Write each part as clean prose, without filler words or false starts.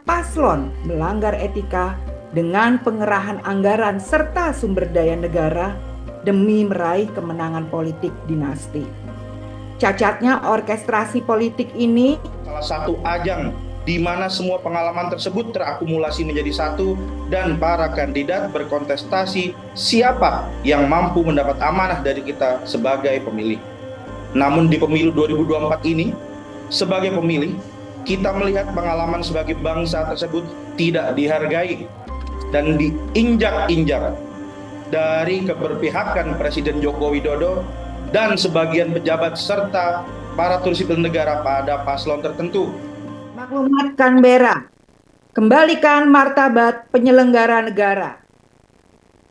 paslon melanggar etika dengan pengerahan anggaran serta sumber daya negara demi meraih kemenangan politik dinasti. Cacatnya orkestrasi politik ini salah satu ajang di mana semua pengalaman tersebut terakumulasi menjadi satu dan para kandidat berkontestasi siapa yang mampu mendapat amanah dari kita sebagai pemilih. Namun di pemilu 2024 ini, sebagai pemilih, kita melihat pengalaman sebagai bangsa tersebut tidak dihargai dan diinjak-injak dari keberpihakan Presiden Joko Widodo dan sebagian pejabat serta aparatur sipil negara pada paslon tertentu. maklumat Canberra, kembalikan martabat penyelenggara negara.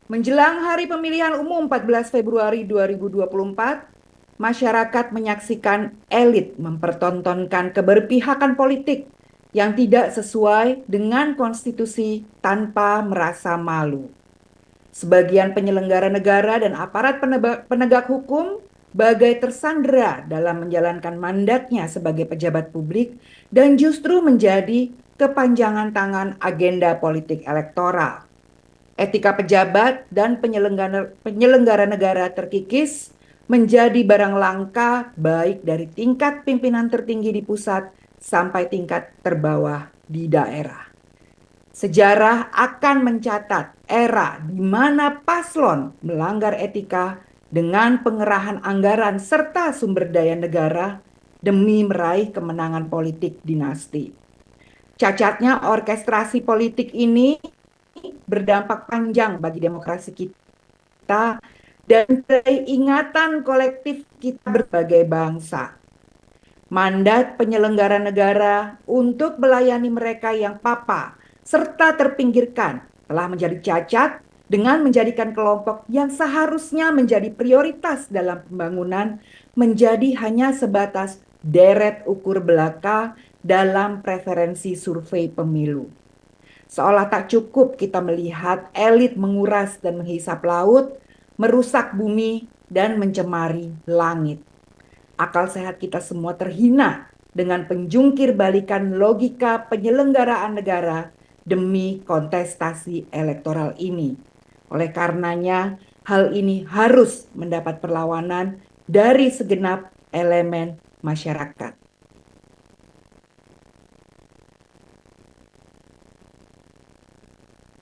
Menjelang hari pemilihan umum 14 Februari 2024, masyarakat menyaksikan elit mempertontonkan keberpihakan politik yang tidak sesuai dengan konstitusi tanpa merasa malu. Sebagian penyelenggara negara dan aparat penegak hukum bagai tersandera dalam menjalankan mandatnya sebagai pejabat publik dan justru menjadi kepanjangan tangan agenda politik elektoral. Etika pejabat dan penyelenggara negara terkikis menjadi barang langka baik dari tingkat pimpinan tertinggi di pusat sampai tingkat terbawah di daerah. Sejarah akan mencatat era di mana paslon melanggar etika dengan pengerahan anggaran serta sumber daya negara demi meraih kemenangan politik dinasti. Cacatnya orkestrasi politik ini berdampak panjang bagi demokrasi kita dan ingatan kolektif kita berbagai bangsa. Mandat penyelenggara negara untuk melayani mereka yang papa serta terpinggirkan telah menjadi cacat dengan menjadikan kelompok yang seharusnya menjadi prioritas dalam pembangunan menjadi hanya sebatas deret ukur belaka dalam preferensi survei pemilu. Seolah tak cukup kita melihat elit menguras dan menghisap laut, merusak bumi, dan mencemari langit. Akal sehat kita semua terhina dengan penjungkir balikan logika penyelenggaraan negara demi kontestasi elektoral ini. Oleh karenanya, hal ini harus mendapat perlawanan dari segenap elemen masyarakat.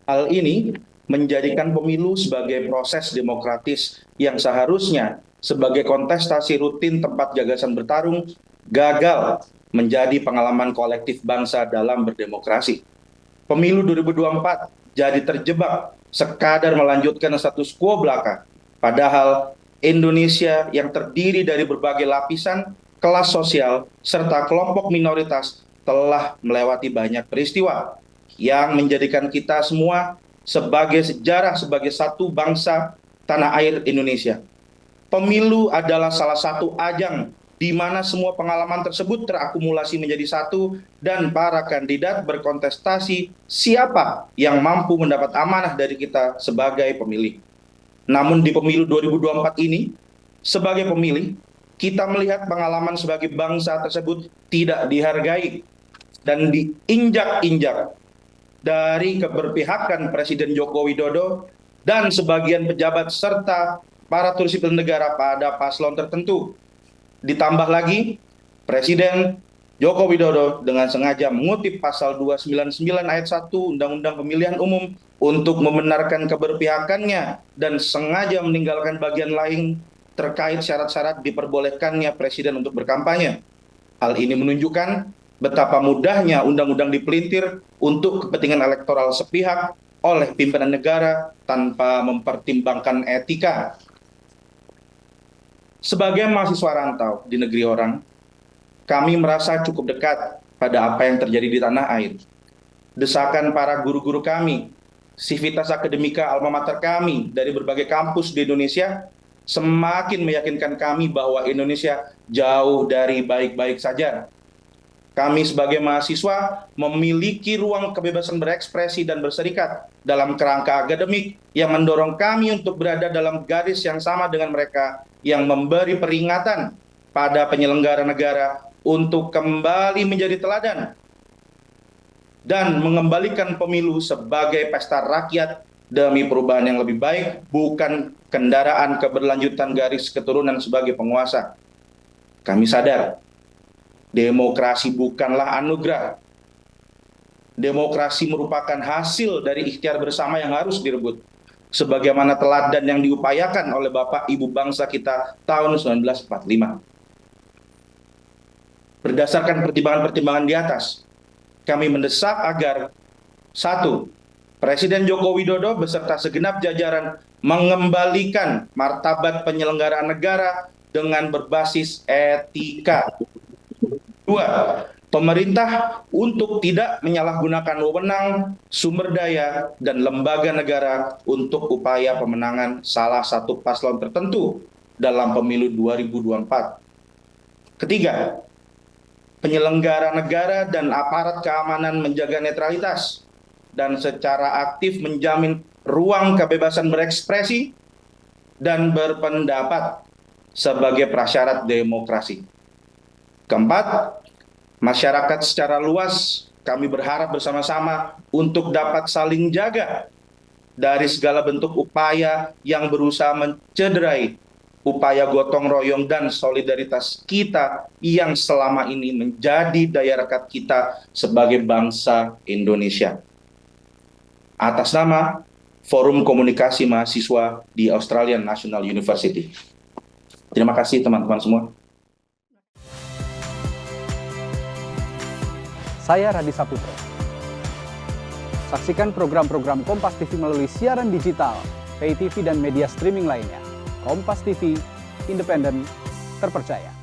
Hal ini menjadikan pemilu sebagai proses demokratis yang seharusnya sebagai kontestasi rutin tempat gagasan bertarung gagal menjadi pengalaman kolektif bangsa dalam berdemokrasi. Pemilu 2024 jadi terjebak sekadar melanjutkan status quo belaka. Padahal Indonesia yang terdiri dari berbagai lapisan, kelas sosial, serta kelompok minoritas telah melewati banyak peristiwa yang menjadikan kita semua sebagai sejarah, sebagai satu bangsa tanah air Indonesia. Pemilu adalah salah satu ajang di mana semua pengalaman tersebut terakumulasi menjadi satu dan para kandidat berkontestasi siapa yang mampu mendapat amanah dari kita sebagai pemilih. Namun di pemilu 2024 ini, sebagai pemilih, kita melihat pengalaman sebagai bangsa tersebut tidak dihargai dan diinjak-injak dari keberpihakan Presiden Joko Widodo dan sebagian pejabat serta aparatur sipil negara pada paslon tertentu. Ditambah lagi, Presiden Joko Widodo dengan sengaja mengutip pasal 299 ayat 1 Undang-Undang Pemilihan Umum untuk membenarkan keberpihakannya dan sengaja meninggalkan bagian lain terkait syarat-syarat diperbolehkannya Presiden untuk berkampanye. Hal ini menunjukkan betapa mudahnya undang-undang dipelintir untuk kepentingan elektoral sepihak oleh pimpinan negara tanpa mempertimbangkan etika. Sebagai mahasiswa rantau di negeri orang, kami merasa cukup dekat pada apa yang terjadi di tanah air. Desakan para guru-guru kami, sivitas akademika alma mater kami dari berbagai kampus di Indonesia semakin meyakinkan kami bahwa Indonesia jauh dari baik-baik saja. Kami sebagai mahasiswa memiliki ruang kebebasan berekspresi dan berserikat dalam kerangka akademik yang mendorong kami untuk berada dalam garis yang sama dengan mereka yang memberi peringatan pada penyelenggara negara untuk kembali menjadi teladan dan mengembalikan pemilu sebagai pesta rakyat demi perubahan yang lebih baik, bukan kendaraan keberlanjutan garis keturunan sebagai penguasa. Kami sadar, demokrasi bukanlah anugerah. Demokrasi merupakan hasil dari ikhtiar bersama yang harus direbut, sebagaimana teladan yang diupayakan oleh Bapak Ibu bangsa kita tahun 1945. Berdasarkan pertimbangan-pertimbangan di atas, kami mendesak agar 1. Presiden Joko Widodo beserta segenap jajaran mengembalikan martabat penyelenggaraan negara dengan berbasis etika. 2. Pemerintah untuk tidak menyalahgunakan wewenang, sumber daya, dan lembaga negara untuk upaya pemenangan salah satu paslon tertentu dalam pemilu 2024. Ketiga, penyelenggara negara dan aparat keamanan menjaga netralitas dan secara aktif menjamin ruang kebebasan berekspresi dan berpendapat sebagai prasyarat demokrasi. Keempat, masyarakat secara luas kami berharap bersama-sama untuk dapat saling jaga dari segala bentuk upaya yang berusaha mencederai upaya gotong royong dan solidaritas kita yang selama ini menjadi daya rekat kita sebagai bangsa Indonesia. Atas nama Forum Komunikasi Mahasiswa di Australian National University. Terima kasih teman-teman semua. Saya Radi Saputro. Saksikan program-program Kompas TV melalui siaran digital, pay TV dan media streaming lainnya. Kompas TV, independen, terpercaya.